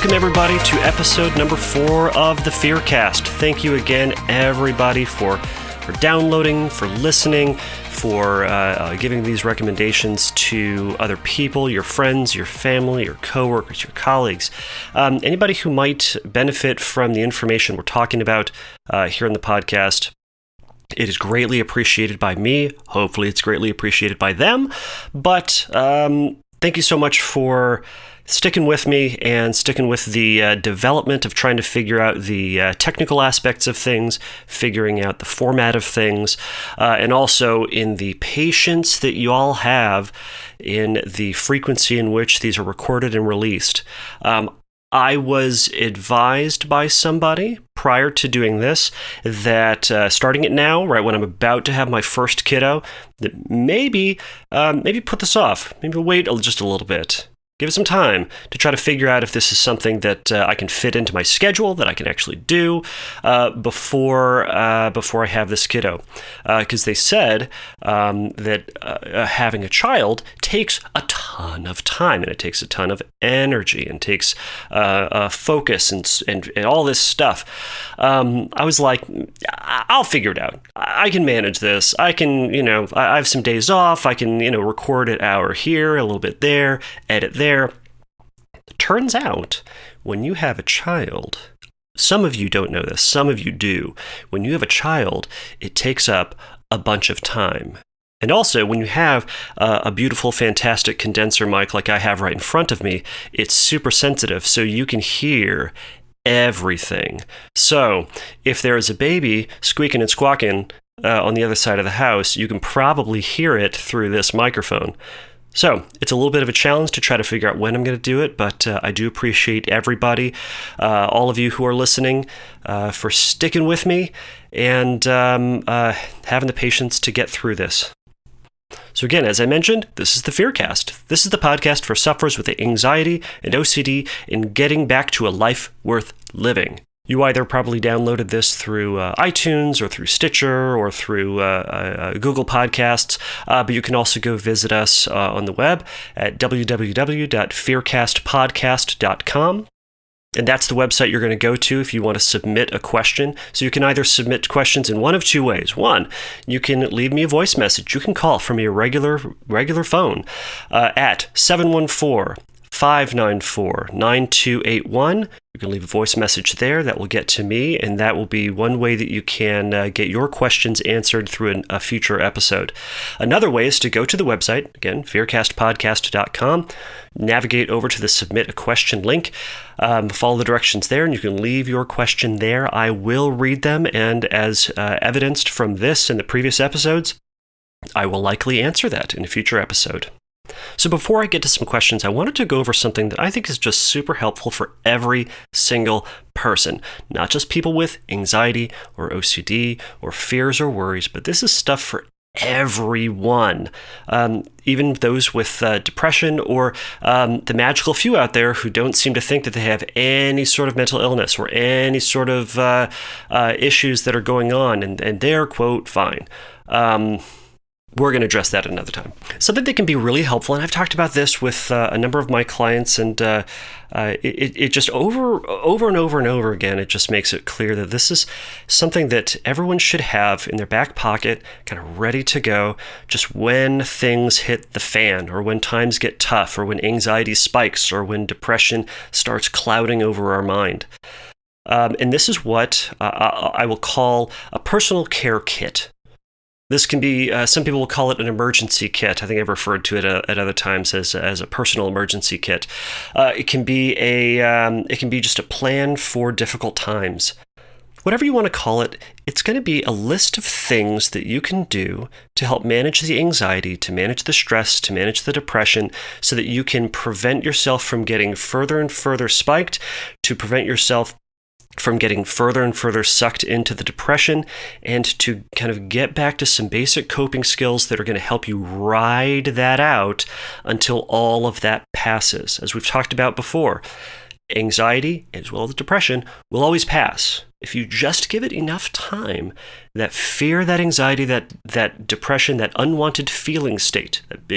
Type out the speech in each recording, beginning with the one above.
Welcome, everybody, to episode number 4 of the Fearcast. Thank you again, everybody, for downloading, for listening, for giving these recommendations to other people, your friends, your family, your coworkers, your colleagues, anybody who might benefit from the information we're talking about here in the podcast. It is greatly appreciated by me. Hopefully it's greatly appreciated by them. But thank you so much for sticking with me and sticking with the development of trying to figure out the technical aspects of things, figuring out the format of things, and also in the patience that you all have in the frequency in which these are recorded and released. I was advised by somebody prior to doing this that starting it now, right when I'm about to have my first kiddo, that maybe put this off, maybe wait just a little bit. Give it some time to try to figure out if this is something that I can fit into my schedule, that I can actually do before I have this kiddo. Because they said that having a child takes a ton of time, and it takes a ton of energy, and takes focus and all this stuff. I was like, I'll figure it out. I can manage this. I can, I have some days off. I can, record an hour here, a little bit there, edit there. Turns out, when you have a child, some of you don't know this, some of you do. When you have a child, it takes up a bunch of time. And also, when you have a beautiful, fantastic condenser mic like I have right in front of me, it's super sensitive, so you can hear everything. So, if there is a baby squeaking and squawking on the other side of the house, you can probably hear it through this microphone. So, it's a little bit of a challenge to try to figure out when I'm going to do it, but I do appreciate everybody, all of you who are listening, for sticking with me and having the patience to get through this. So again, as I mentioned, this is the Fearcast. This is the podcast for sufferers with anxiety and OCD in getting back to a life worth living. You either probably downloaded this through iTunes or through Stitcher or through Google Podcasts, but you can also go visit us on the web at www.fearcastpodcast.com. And that's the website you're going to go to if you want to submit a question. So you can either submit questions in one of two ways. One, you can leave me a voice message. You can call from your regular phone at 714-594-9281. You can leave a voice message there that will get to me, and that will be one way that you can get your questions answered through a future episode. Another way is to go to the website, again, fearcastpodcast.com, navigate over to the Submit a Question link, follow the directions there, and you can leave your question there. I will read them, and as evidenced from this and the previous episodes, I will likely answer that in a future episode. So before I get to some questions, I wanted to go over something that I think is just super helpful for every single person, not just people with anxiety or OCD or fears or worries, but this is stuff for everyone, even those with depression or the magical few out there who don't seem to think that they have any sort of mental illness or any sort of issues that are going on, and they're, quote, fine. We're going to address that another time. Something that can be really helpful, and I've talked about this with a number of my clients, and it just over and over and over again, it just makes it clear that this is something that everyone should have in their back pocket, kind of ready to go, just when things hit the fan, or when times get tough, or when anxiety spikes, or when depression starts clouding over our mind. And this is what I will call a personal care kit. This can be, some people will call it an emergency kit. I think I've referred to it at other times as a personal emergency kit. It can be just a plan for difficult times. Whatever you want to call it, it's going to be a list of things that you can do to help manage the anxiety, to manage the stress, to manage the depression, so that you can prevent yourself from getting further and further spiked, to prevent yourself from getting further and further sucked into the depression, and to kind of get back to some basic coping skills that are going to help you ride that out until all of that passes. As we've talked about before, anxiety, as well as depression, will always pass. if you just give it enough time, that fear, that anxiety, that depression, that unwanted feeling state, that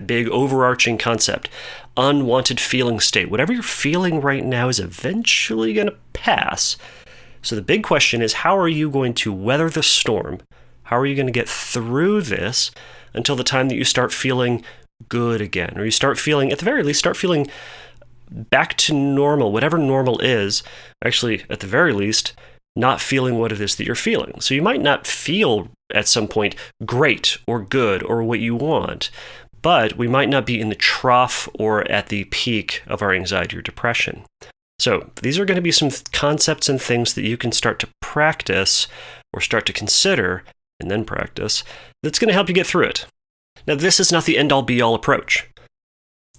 big overarching concept, unwanted feeling state, whatever you're feeling right now is eventually going to pass. So the big question is, how are you going to weather the storm? How are you going to get through this until the time that you start feeling good again, or you start feeling, at the very least, start feeling back to normal, whatever normal is, actually, at the very least, not feeling what it is that you're feeling. So you might not feel at some point great or good or what you want, but we might not be in the trough or at the peak of our anxiety or depression. So these are going to be some concepts and things that you can start to practice or start to consider and then practice that's going to help you get through it. Now, this is not the end-all be-all approach.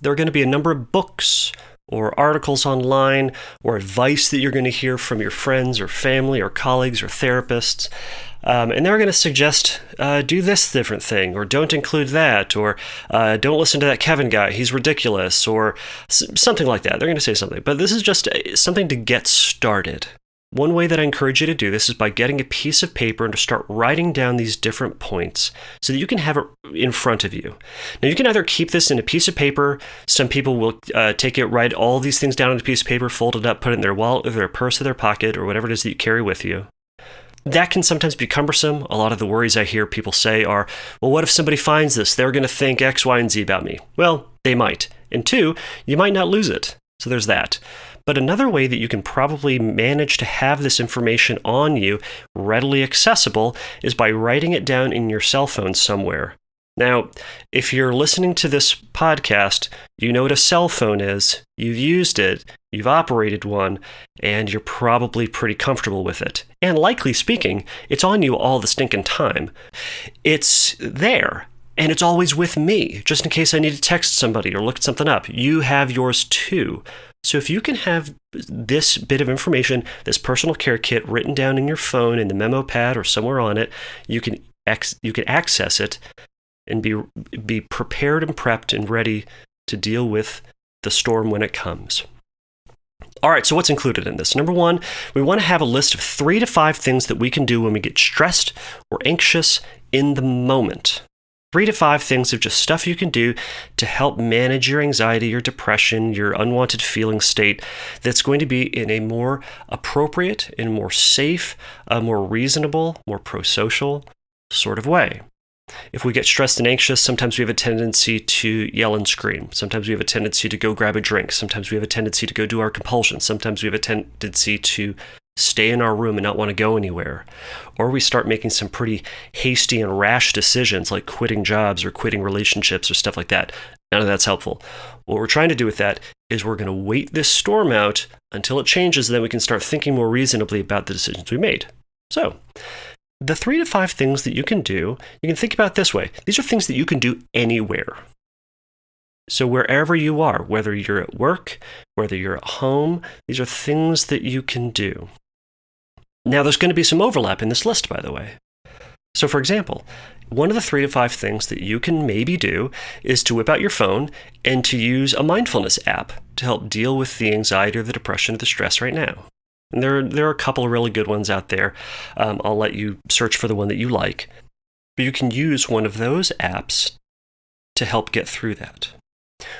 There are going to be a number of books or articles online or advice that you're going to hear from your friends or family or colleagues or therapists. And they're going to suggest, do this different thing, or don't include that, or don't listen to that Kevin guy, he's ridiculous, or something like that. They're going to say something. But this is just something to get started. One way that I encourage you to do this is by getting a piece of paper and to start writing down these different points so that you can have it in front of you. Now, you can either keep this in a piece of paper. Some people will take it, write all these things down on a piece of paper, fold it up, put it in their wallet or their purse or their pocket or whatever it is that you carry with you. That can sometimes be cumbersome. A lot of the worries I hear people say are, well, what if somebody finds this? They're going to think X, Y, and Z about me. Well, they might. And two, you might not lose it. So there's that. But another way that you can probably manage to have this information on you readily accessible is by writing it down in your cell phone somewhere. Now, if you're listening to this podcast, you know what a cell phone is, you've used it, you've operated one, and you're probably pretty comfortable with it. And likely speaking, it's on you all the stinking time. It's there. And it's always with me, just in case I need to text somebody or look something up. You have yours too. So if you can have this bit of information, this personal care kit written down in your phone, in the memo pad or somewhere on it, you can access it and be prepared and prepped and ready to deal with the storm when it comes. All right, so what's included in this? Number one, we want to have a list of 3 to 5 things that we can do when we get stressed or anxious in the moment. 3 to 5 things of just stuff you can do to help manage your anxiety, your depression, your unwanted feeling state that's going to be in a more appropriate and more safe, more reasonable, more pro-social sort of way. If we get stressed and anxious, sometimes we have a tendency to yell and scream. Sometimes we have a tendency to go grab a drink. Sometimes we have a tendency to go do our compulsions. Sometimes we have a tendency to stay in our room and not want to go anywhere. Or we start making some pretty hasty and rash decisions like quitting jobs or quitting relationships or stuff like that. None of that's helpful. What we're trying to do with that is we're going to wait this storm out until it changes, and then we can start thinking more reasonably about the decisions we made. So, the 3 to 5 things that you can do, you can think about it this way. These are things that you can do anywhere. So wherever you are, whether you're at work, whether you're at home, these are things that you can do. Now, there's going to be some overlap in this list, by the way. So, for example, one of the 3 to 5 things that you can maybe do is to whip out your phone and to use a mindfulness app to help deal with the anxiety or the depression or the stress right now. And there are a couple of really good ones out there. I'll let you search for the one that you like. But you can use one of those apps to help get through that.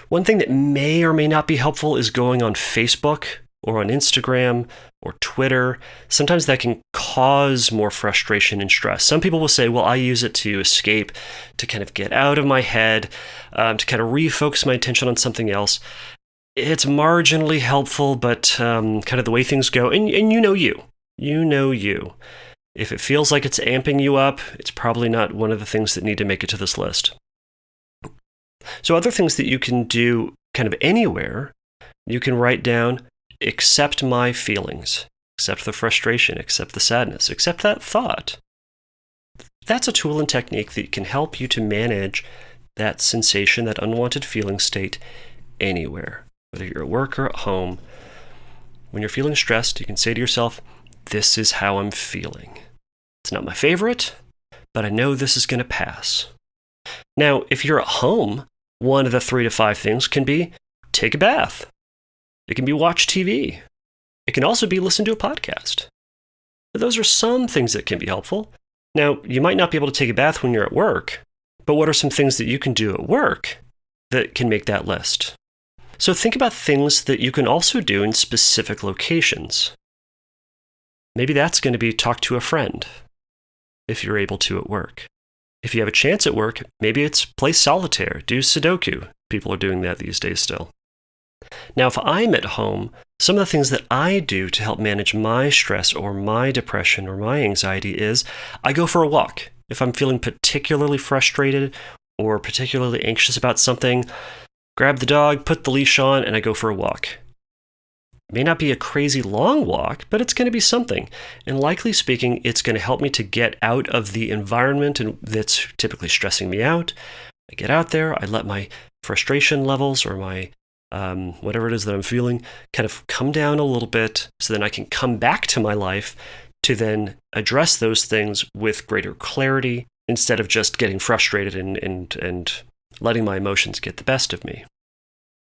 One thing that may or may not be helpful is going on Facebook or on Instagram or Twitter. Sometimes that can cause more frustration and stress. Some people will say, well, I use it to escape, to kind of get out of my head, to kind of refocus my attention on something else. It's marginally helpful, but kind of the way things go, and you know you. If it feels like it's amping you up, it's probably not one of the things that need to make it to this list. So other things that you can do kind of anywhere, you can write down, accept my feelings, accept the frustration, accept the sadness, accept that thought. That's a tool and technique that can help you to manage that sensation, that unwanted feeling state anywhere. Whether you're at work or at home, when you're feeling stressed, you can say to yourself, this is how I'm feeling. It's not my favorite, but I know this is going to pass. Now, if you're at home, one of the 3 to 5 things can be take a bath. It can be watch TV. It can also be listen to a podcast. But those are some things that can be helpful. Now, you might not be able to take a bath when you're at work, but what are some things that you can do at work that can make that list? So think about things that you can also do in specific locations. Maybe that's going to be talk to a friend, if you're able to at work. If you have a chance at work, maybe it's play solitaire, do Sudoku. People are doing that these days still. Now, if I'm at home, some of the things that I do to help manage my stress or my depression or my anxiety is I go for a walk. If I'm feeling particularly frustrated or particularly anxious about something, grab the dog, put the leash on, and I go for a walk. It may not be a crazy long walk, but it's going to be something. And likely speaking, it's going to help me to get out of the environment that's typically stressing me out. I get out there, I let my frustration levels or my whatever it is that I'm feeling kind of come down a little bit so then I can come back to my life to then address those things with greater clarity instead of just getting frustrated and letting my emotions get the best of me.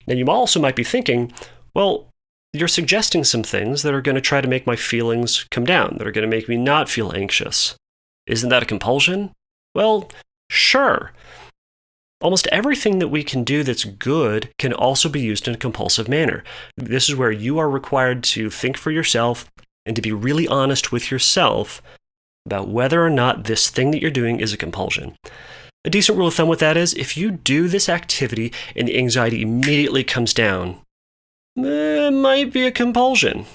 Now, you also might be thinking, well, you're suggesting some things that are going to try to make my feelings come down, that are going to make me not feel anxious. Isn't that a compulsion? Well, sure. Almost everything that we can do that's good can also be used in a compulsive manner. This is where you are required to think for yourself and to be really honest with yourself about whether or not this thing that you're doing is a compulsion. A decent rule of thumb with that is if you do this activity and the anxiety immediately comes down, it might be a compulsion.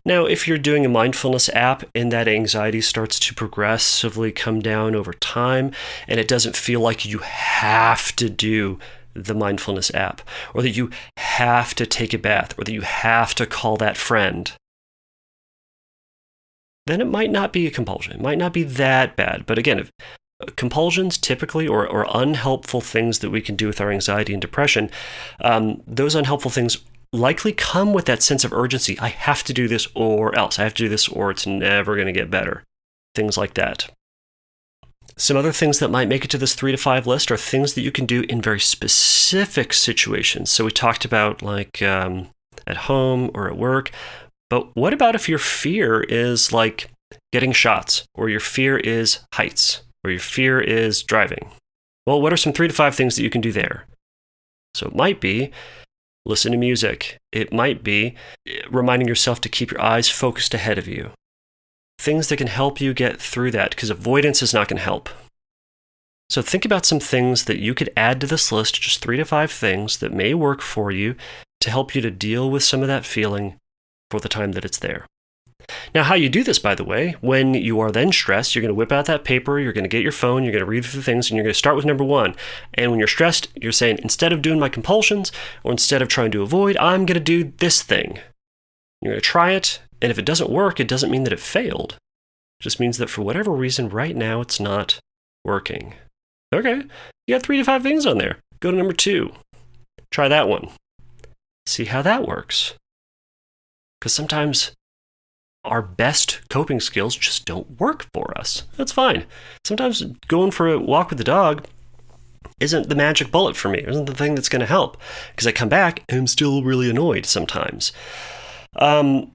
Now, if you're doing a mindfulness app and that anxiety starts to progressively come down over time and it doesn't feel like you have to do the mindfulness app or that you have to take a bath or that you have to call that friend, then it might not be a compulsion. It might not be that bad. But again, if compulsions typically or unhelpful things that we can do with our anxiety and depression, those unhelpful things likely come with that sense of urgency. I have to do this or else. I have to do this or it's never going to get better. Things like that. Some other things that might make it to this 3 to 5 list are things that you can do in very specific situations. So we talked about like at home or at work. But what about if your fear is like getting shots or your fear is heights or your fear is driving? Well, what are some 3 to 5 things that you can do there? So it might be listen to music. It might be reminding yourself to keep your eyes focused ahead of you. Things that can help you get through that, because avoidance is not going to help. So think about some things that you could add to this list, just 3 to 5 things that may work for you to help you to deal with some of that feeling for the time that it's there. Now, how you do this, by the way, when you are then stressed, you're going to whip out that paper, you're going to get your phone, you're going to read through things, and you're going to start with number 1. And when you're stressed, you're saying, instead of doing my compulsions, or instead of trying to avoid, I'm going to do this thing. You're going to try it, and if it doesn't work, it doesn't mean that it failed. It just means that for whatever reason, right now, it's not working. Okay, you got 3 to 5 things on there. Go to number 2. Try that one. See how that works. Because sometimes our best coping skills just don't work for us. That's fine. Sometimes going for a walk with the dog isn't the magic bullet for me. It isn't the thing that's going to help. Because I come back and I'm still really annoyed sometimes. So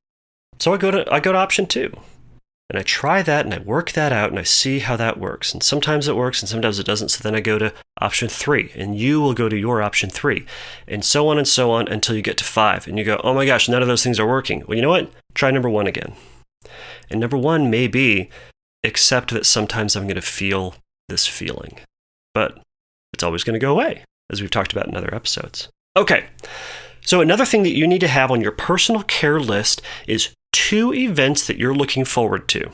I go to option 2. And I try that and I work that out and I see how that works. And sometimes it works and sometimes it doesn't. So then I go to option 3 and you will go to your option 3 and so on until you get to 5. And you go, oh my gosh, none of those things are working. Well, you know what? Try number 1 again. And number 1 may be accept that sometimes I'm going to feel this feeling, but it's always going to go away, as we've talked about in other episodes. Okay. So another thing that you need to have on your personal care list is 2 events that you're looking forward to.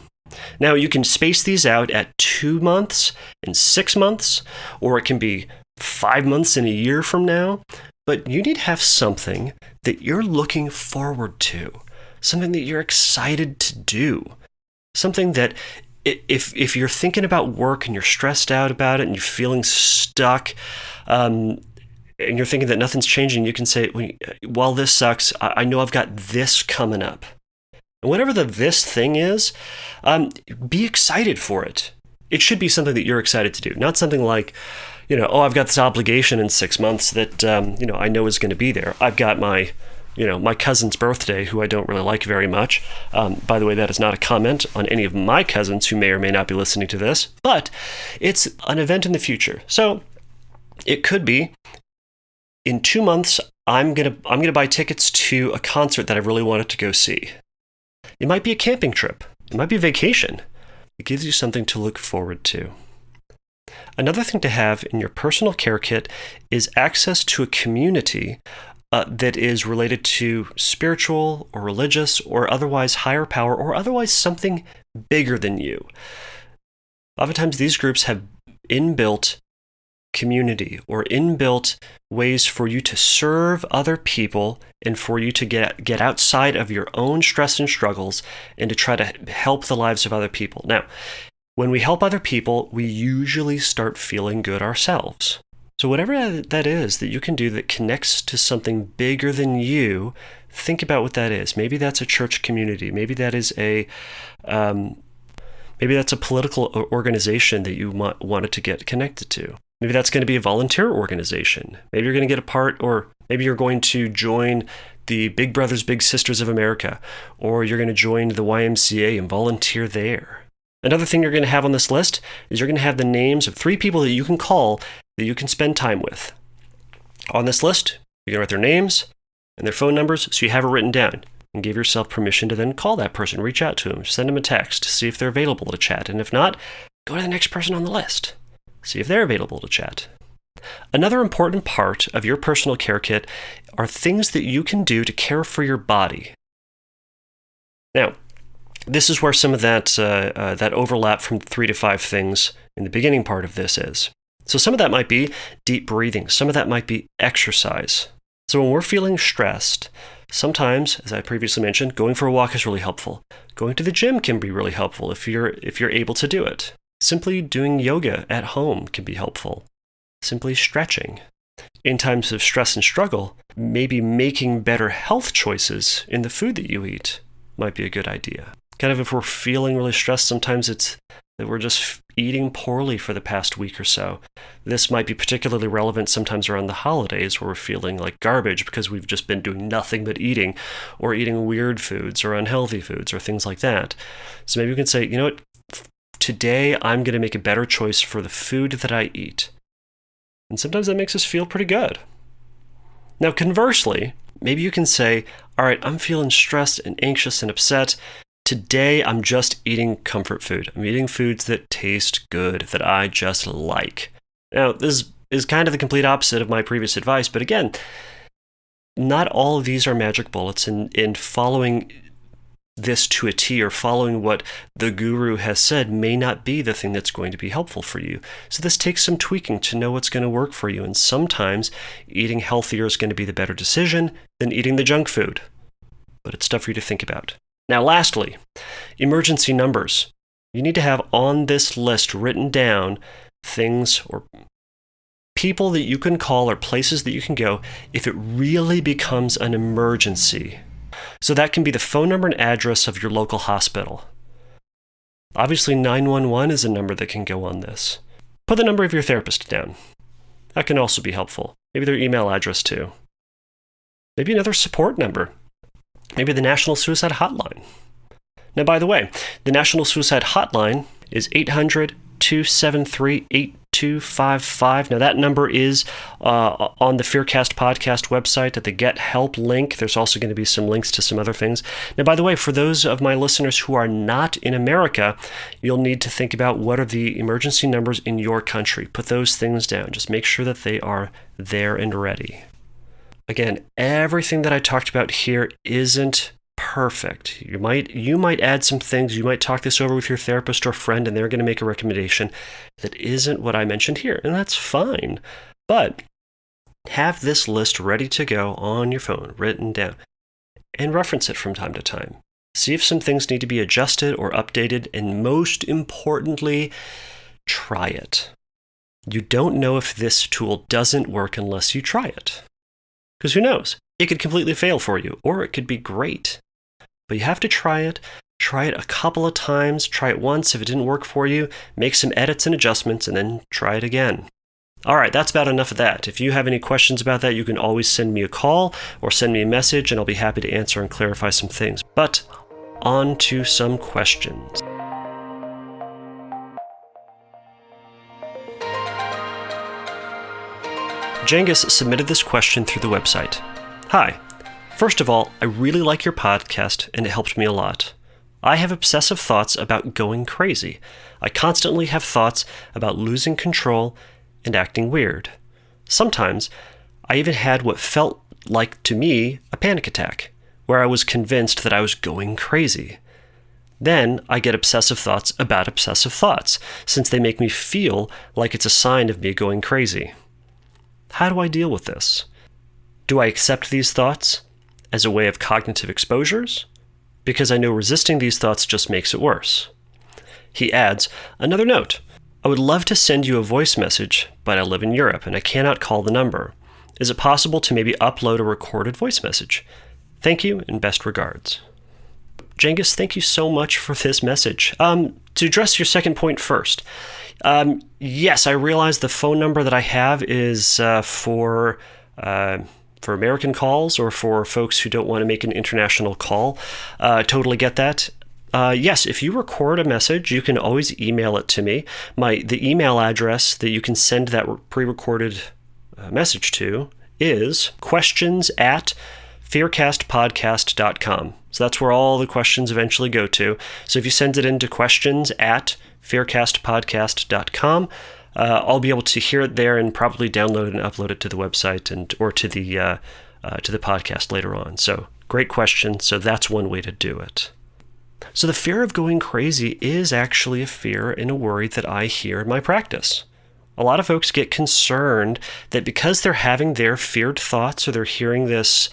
Now, you can space these out at 2 months and 6 months, or it can be 5 months and a year from now, but you need to have something that you're looking forward to, something that you're excited to do, something that if you're thinking about work and you're stressed out about it and you're feeling stuck, and you're thinking that nothing's changing, you can say, while this sucks, I know I've got this coming up. And whatever this thing is, be excited for it. It should be something that you're excited to do, not something like, I've got this obligation in 6 months that, I know is going to be there. I've got my my cousin's birthday, who I don't really like very much. By the way, that is not a comment on any of my cousins who may or may not be listening to this, but it's an event in the future. So it could be in 2 months, I'm gonna buy tickets to a concert that I really wanted to go see. It might be a camping trip. It might be a vacation. It gives you something to look forward to. Another thing to have in your personal care kit is access to a community that is related to spiritual or religious or otherwise higher power or otherwise something bigger than you. Oftentimes these groups have inbuilt community or inbuilt ways for you to serve other people and for you to get outside of your own stress and struggles and to try to help the lives of other people. Now, when we help other people, we usually start feeling good ourselves. So whatever that is that you can do that connects to something bigger than you, think about what that is. Maybe that's a church community. Maybe that is maybe that's a political organization that you wanted to get connected to. Maybe that's going to be a volunteer organization. Maybe you're going to get a part, or maybe you're going to join the Big Brothers Big Sisters of America, or you're going to join the YMCA and volunteer there. Another thing you're going to have on this list is you're going to have the names of 3 people that you can call that you can spend time with. On this list, you're going to write their names and their phone numbers so you have it written down, and give yourself permission to then call that person, reach out to them, send them a text, see if they're available to chat. And if not, go to the next person on the list, see if they're available to chat. Another important part of your personal care kit are things that you can do to care for your body. Now, this is where some of that overlap from 3 to 5 things in the beginning part of this is. So some of that might be deep breathing. Some of that might be exercise. So when we're feeling stressed, sometimes, as I previously mentioned, going for a walk is really helpful. Going to the gym can be really helpful if you're able to do it. Simply doing yoga at home can be helpful. Simply stretching. In times of stress and struggle, maybe making better health choices in the food that you eat might be a good idea. Kind of if we're feeling really stressed, sometimes it's that we're just eating poorly for the past week or so. This might be particularly relevant sometimes around the holidays where we're feeling like garbage because we've just been doing nothing but eating, or eating weird foods or unhealthy foods or things like that. So maybe we can say, you know what, today I'm going to make a better choice for the food that I eat. And sometimes that makes us feel pretty good. Now, conversely, maybe you can say, all right, I'm feeling stressed and anxious and upset. Today, I'm just eating comfort food. I'm eating foods that taste good, that I just like. Now, this is kind of the complete opposite of my previous advice, but again, not all of these are magic bullets, and following this to a T or following what the guru has said may not be the thing that's going to be helpful for you. So this takes some tweaking to know what's going to work for you, and sometimes eating healthier is going to be the better decision than eating the junk food. But it's stuff for you to think about. Now, lastly, emergency numbers. You need to have on this list written down things or people that you can call or places that you can go if it really becomes an emergency. So that can be the phone number and address of your local hospital. Obviously, 911 is a number that can go on this. Put the number of your therapist down. That can also be helpful. Maybe their email address too. Maybe another support number. Maybe the National Suicide Hotline. Now, by the way, the National Suicide Hotline is 800-273-8255. Now, that number is on the Fearcast podcast website at the Get Help link. There's also going to be some links to some other things. Now, by the way, for those of my listeners who are not in America, you'll need to think about what are the emergency numbers in your country. Put those things down. Just make sure that they are there and ready. Again, everything that I talked about here isn't perfect. You might add some things. You might talk this over with your therapist or friend, and they're going to make a recommendation that isn't what I mentioned here, and that's fine. But have this list ready to go on your phone, written down, and reference it from time to time. See if some things need to be adjusted or updated, and most importantly, try it. You don't know if this tool doesn't work unless you try it. Because who knows? It could completely fail for you, or it could be great. But you have to try it a couple of times, try it once. If it didn't work for you, make some edits and adjustments, and then try it again. All right, that's about enough of that. If you have any questions about that, you can always send me a call or send me a message, and I'll be happy to answer and clarify some things. But on to some questions. Jengis submitted this question through the website. Hi. First of all, I really like your podcast, and it helped me a lot. I have obsessive thoughts about going crazy. I constantly have thoughts about losing control and acting weird. Sometimes, I even had what felt like to me a panic attack, where I was convinced that I was going crazy. Then I get obsessive thoughts about obsessive thoughts, since they make me feel like it's a sign of me going crazy. How do I deal with this? Do I accept these thoughts as a way of cognitive exposures? Because I know resisting these thoughts just makes it worse. He adds, another note. I would love to send you a voice message, but I live in Europe and I cannot call the number. Is it possible to maybe upload a recorded voice message? Thank you and best regards. Jengis, thank you so much for this message. To address your second point first, yes, I realize the phone number that I have is for American calls or for folks who don't want to make an international call. Totally get that. Yes, if you record a message, you can always email it to me. The email address that you can send that pre-recorded message to is questions@fearcastpodcast.com. So that's where all the questions eventually go to. So if you send it into questions@fearcastpodcast.com, I'll be able to hear it there and probably download and upload it to the website or to the podcast later on. So great question. So that's one way to do it. So the fear of going crazy is actually a fear and a worry that I hear in my practice. A lot of folks get concerned that because they're having their feared thoughts or they're hearing this,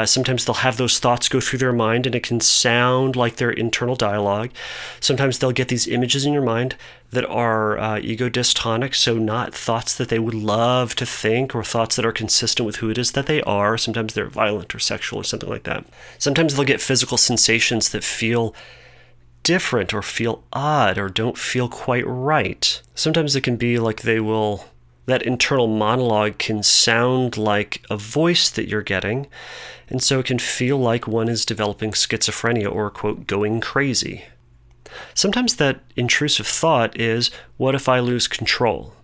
sometimes they'll have those thoughts go through their mind and it can sound like their internal dialogue. Sometimes they'll get these images in your mind that are ego dystonic, so not thoughts that they would love to think or thoughts that are consistent with who it is that they are. Sometimes they're violent or sexual or something like that. Sometimes they'll get physical sensations that feel different or feel odd or don't feel quite right. Sometimes it can be like that internal monologue can sound like a voice that you're getting, and so it can feel like one is developing schizophrenia or, quote, going crazy. Sometimes that intrusive thought is, what if I lose control?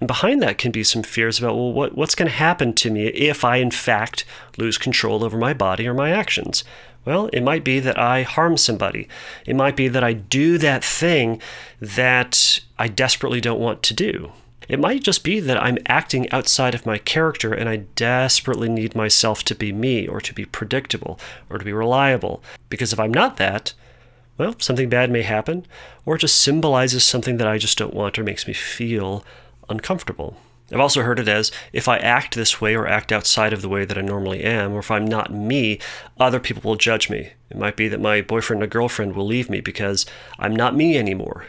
And behind that can be some fears about, well, what's going to happen to me if I, in fact, lose control over my body or my actions? Well, it might be that I harm somebody. It might be that I do that thing that I desperately don't want to do. It might just be that I'm acting outside of my character and I desperately need myself to be me or to be predictable or to be reliable. Because if I'm not that, well, something bad may happen, or it just symbolizes something that I just don't want or makes me feel uncomfortable. I've also heard it as, if I act this way or act outside of the way that I normally am, or if I'm not me, other people will judge me. It might be that my boyfriend or girlfriend will leave me because I'm not me anymore.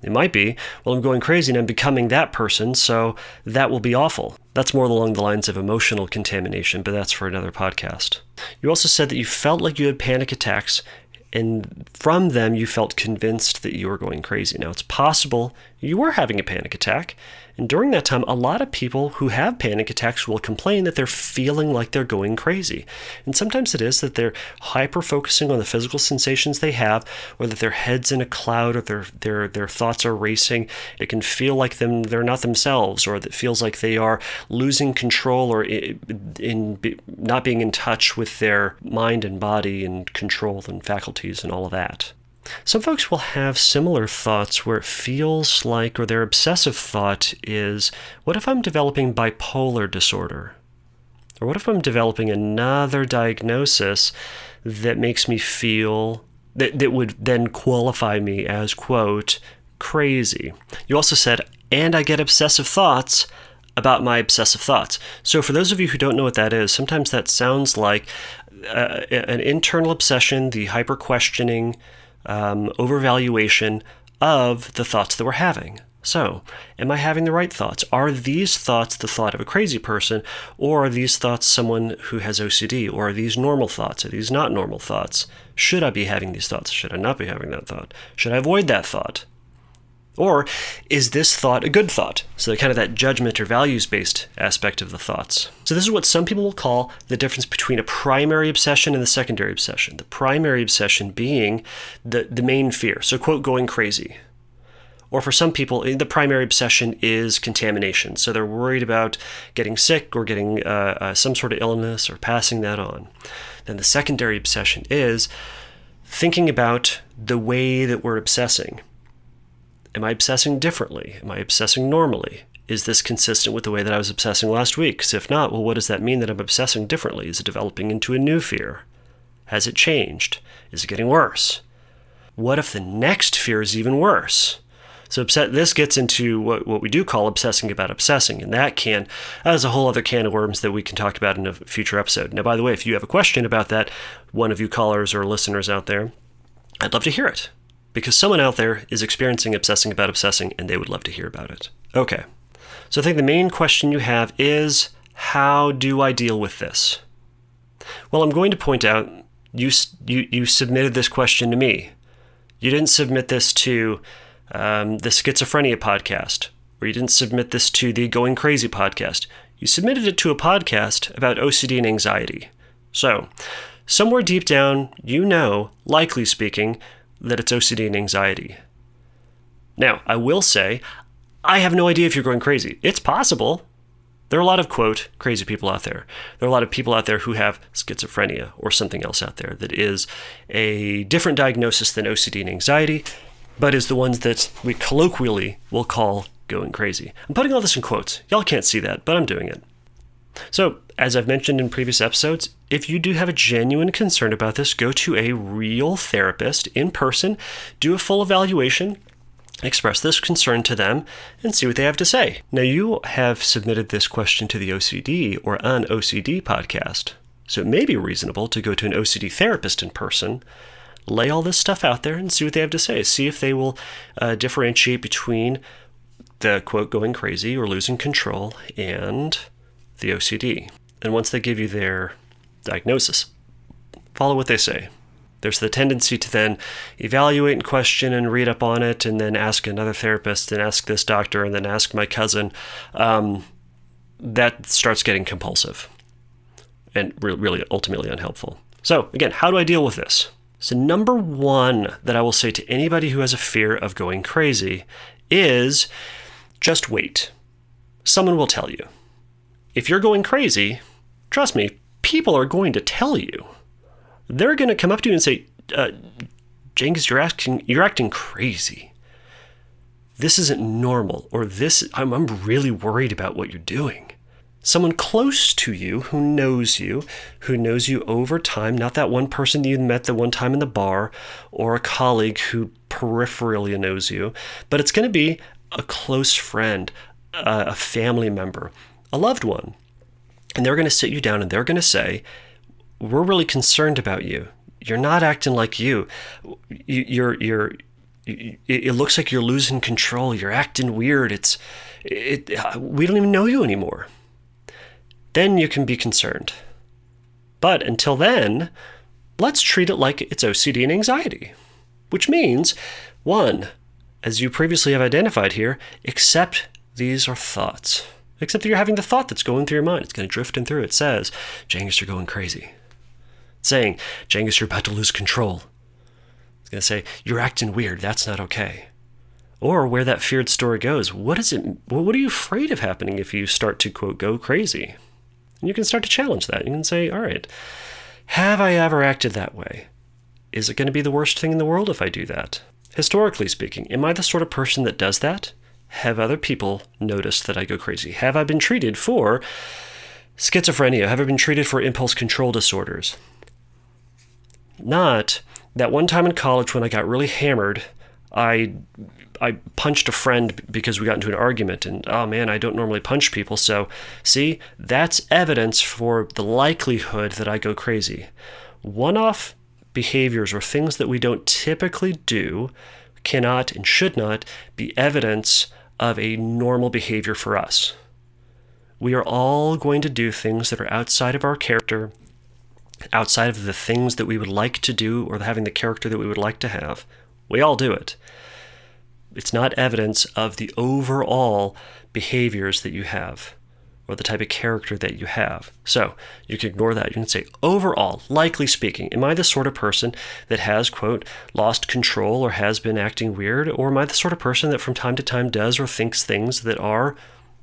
It might be, well, I'm going crazy and I'm becoming that person, so that will be awful. That's more along the lines of emotional contamination, but that's for another podcast. You also said that you felt like you had panic attacks, and from them you felt convinced that you were going crazy. Now, it's possible you were having a panic attack, and during that time, a lot of people who have panic attacks will complain that they're feeling like they're going crazy. And sometimes it is that they're hyper-focusing on the physical sensations they have, or that their head's in a cloud, or their thoughts are racing. It can feel like they're not themselves, or it feels like they are losing control or not being in touch with their mind and body and control and faculties and all of that. Some folks will have similar thoughts where it feels like, or their obsessive thought is, what if I'm developing bipolar disorder? Or what if I'm developing another diagnosis that makes me feel, that would then qualify me as, quote, crazy? You also said, and I get obsessive thoughts about my obsessive thoughts. So for those of you who don't know what that is, sometimes that sounds like an internal obsession, the hyper-questioning, overvaluation of the thoughts that we're having. So, am I having the right thoughts? Are these thoughts the thought of a crazy person, or are these thoughts someone who has OCD, or are these normal thoughts? Are these not normal thoughts? Should I be having these thoughts? Should I not be having that thought? Should I avoid that thought? Or is this thought a good thought? So kind of that judgment or values-based aspect of the thoughts. So this is what some people will call the difference between a primary obsession and the secondary obsession. The primary obsession being the main fear. So quote, going crazy. Or for some people, the primary obsession is contamination. So they're worried about getting sick or getting some sort of illness or passing that on. Then the secondary obsession is thinking about the way that we're obsessing. Am I obsessing differently? Am I obsessing normally? Is this consistent with the way that I was obsessing last week? Because if not, well, what does that mean that I'm obsessing differently? Is it developing into a new fear? Has it changed? Is it getting worse? What if the next fear is even worse? So this gets into what we do call obsessing about obsessing, and that is a whole other can of worms that we can talk about in a future episode. Now, by the way, if you have a question about that, one of you callers or listeners out there, I'd love to hear it. Because someone out there is experiencing obsessing about obsessing, and they would love to hear about it. Okay, so I think the main question you have is, how do I deal with this? Well, I'm going to point out, you submitted this question to me. You didn't submit this to the Schizophrenia podcast, or you didn't submit this to the Going Crazy podcast. You submitted it to a podcast about OCD and anxiety. So, somewhere deep down, likely speaking, that it's OCD and anxiety. Now, I will say, I have no idea if you're going crazy. It's possible. There are a lot of, quote, crazy people out there. There are a lot of people out there who have schizophrenia or something else out there that is a different diagnosis than OCD and anxiety, but is the ones that we colloquially will call going crazy. I'm putting all this in quotes. Y'all can't see that, but I'm doing it. So, as I've mentioned in previous episodes, if you do have a genuine concern about this, go to a real therapist in person, do a full evaluation, express this concern to them, and see what they have to say. Now, you have submitted this question to the OCD or an OCD podcast, so it may be reasonable to go to an OCD therapist in person, lay all this stuff out there, and see what they have to say. See if they will differentiate between the, quote, going crazy or losing control and the OCD. And once they give you their diagnosis, follow what they say. There's the tendency to then evaluate and question and read up on it, and then ask another therapist, and ask this doctor, and then ask my cousin. That starts getting compulsive and really ultimately unhelpful. So again, how do I deal with this? So number one that I will say to anybody who has a fear of going crazy is just wait. Someone will tell you. If you're going crazy, trust me, people are going to tell you. They're going to come up to you and say, Cengiz, you're acting crazy. This isn't normal, or I'm really worried about what you're doing. Someone close to you who knows you over time, not that one person that you met the one time in the bar, or a colleague who peripherally knows you, but it's going to be a close friend, a family member, a loved one. And they're going to sit you down and they're going to say, we're really concerned about you. You're not acting like you. It looks like you're losing control. You're acting weird. We don't even know you anymore. Then you can be concerned. But until then, let's treat it like it's OCD and anxiety, which means, one, as you previously have identified here, accept these are thoughts. Except that you're having the thought that's going through your mind. It's going to drift in through. It says, Cengiz, you're going crazy. It's saying, Cengiz, you're about to lose control. It's going to say, you're acting weird. That's not okay. Or where that feared story goes, what are you afraid of happening if you start to, quote, go crazy? And you can start to challenge that. You can say, all right, have I ever acted that way? Is it going to be the worst thing in the world if I do that? Historically speaking, am I the sort of person that does that? Have other people noticed that I go crazy? Have I been treated for schizophrenia? Have I been treated for impulse control disorders? Not that one time in college when I got really hammered, I punched a friend because we got into an argument, and oh man, I don't normally punch people, so see, that's evidence for the likelihood that I go crazy. One-off behaviors or things that we don't typically do cannot and should not be evidence of a normal behavior for us. We are all going to do things that are outside of our character, outside of the things that we would like to do or having the character that we would like to have. We all do it. It's not evidence of the overall behaviors that you have or the type of character that you have. So you can ignore that. You can say, overall, likely speaking, am I the sort of person that has, quote, lost control or has been acting weird? Or am I the sort of person that from time to time does or thinks things that are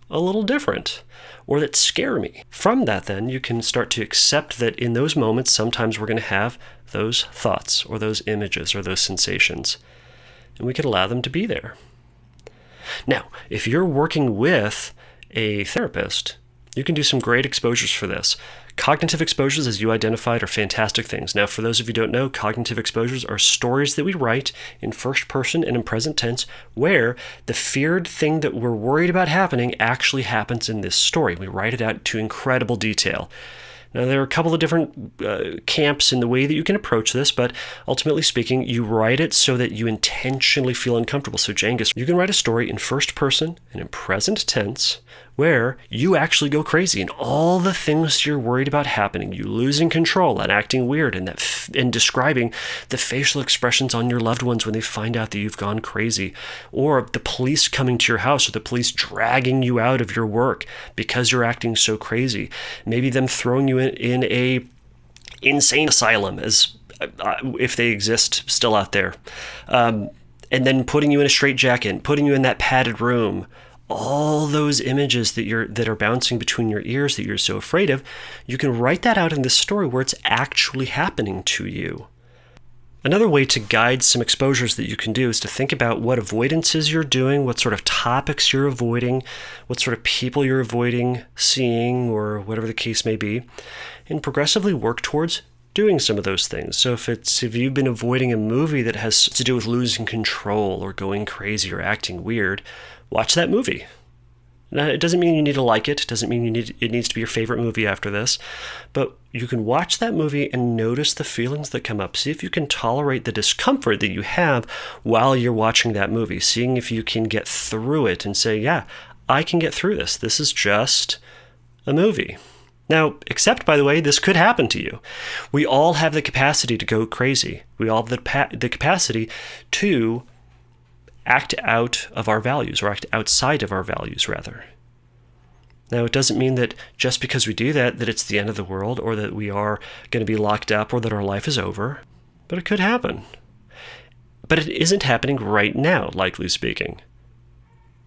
a little different or that scare me? From that, then, you can start to accept that in those moments, sometimes we're going to have those thoughts or those images or those sensations. And we can allow them to be there. Now, if you're working with a therapist, you can do some great exposures for this. Cognitive exposures, as you identified, are fantastic things. Now, for those of you who don't know, cognitive exposures are stories that we write in first person and in present tense where the feared thing that we're worried about happening actually happens in this story. We write it out to incredible detail. Now, there are a couple of different camps in the way that you can approach this, but ultimately speaking, you write it so that you intentionally feel uncomfortable. So, Jengis, you can write a story in first person and in present tense where you actually go crazy and all the things you're worried about happening, you losing control and acting weird and describing the facial expressions on your loved ones when they find out that you've gone crazy, or the police coming to your house or the police dragging you out of your work because you're acting so crazy. Maybe them throwing you in a insane asylum, as if they exist still out there, and then putting you in a straitjacket, putting you in that padded room. All those images that are bouncing between your ears that you're so afraid of, you can write that out in this story where it's actually happening to you. Another way to guide some exposures that you can do is to think about what avoidances you're doing, what sort of topics you're avoiding, what sort of people you're avoiding seeing, or whatever the case may be, and progressively work towards doing some of those things. So if you've been avoiding a movie that has to do with losing control or going crazy or acting weird, watch that movie. Now, it doesn't mean you need to like it. It doesn't mean it needs to be your favorite movie after this. But you can watch that movie and notice the feelings that come up. See if you can tolerate the discomfort that you have while you're watching that movie. Seeing if you can get through it and say, yeah, I can get through this. This is just a movie. Now, except, by the way, this could happen to you. We all have the capacity to go crazy. We all have the capacity to act out of our values, or act outside of our values, rather. Now, it doesn't mean that just because we do that it's the end of the world, or that we are going to be locked up, or that our life is over. But it could happen. But it isn't happening right now, likely speaking.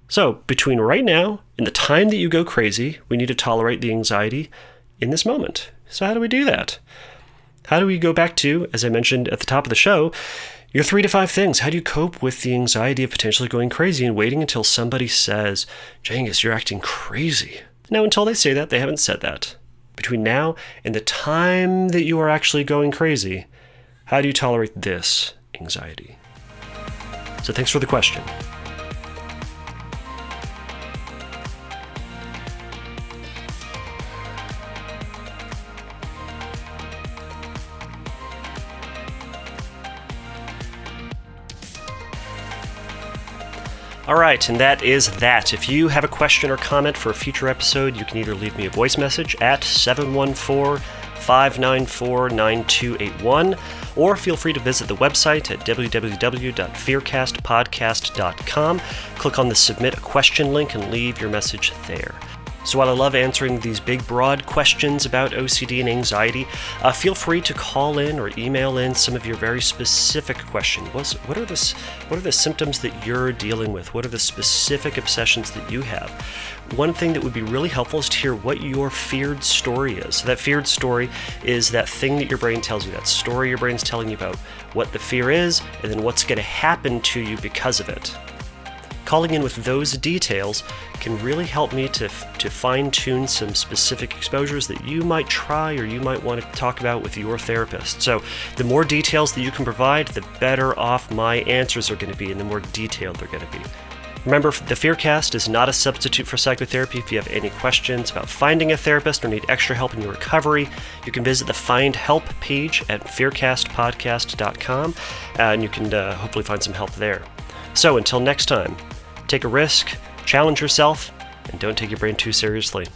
So, between right now and the time that you go crazy, we need to tolerate the anxiety in this moment. So how do we do that? How do we go back to, as I mentioned at the top of the show, your 3 to 5 things? How do you cope with the anxiety of potentially going crazy and waiting until somebody says, Jengis, you're acting crazy? Now, until they say that, they haven't said that. Between now and the time that you are actually going crazy, how do you tolerate this anxiety? So thanks for the question. All right, and that is that. If you have a question or comment for a future episode, you can either leave me a voice message at 714-594-9281, or feel free to visit the website at www.fearcastpodcast.com. Click on the Submit a Question link and leave your message there. So while I love answering these big, broad questions about OCD and anxiety, feel free to call in or email in some of your very specific questions. What are the symptoms that you're dealing with? What are the specific obsessions that you have? One thing that would be really helpful is to hear what your feared story is. So that feared story is that thing that your brain tells you, that story your brain's telling you about what the fear is, and then what's going to happen to you because of it. Calling in with those details can really help me to fine-tune some specific exposures that you might try or you might want to talk about with your therapist. So the more details that you can provide, the better off my answers are going to be and the more detailed they're going to be. Remember, the Fearcast is not a substitute for psychotherapy. If you have any questions about finding a therapist or need extra help in your recovery, you can visit the Find Help page at fearcastpodcast.com, and you can hopefully find some help there. So until next time, take a risk, challenge yourself, and don't take your brain too seriously.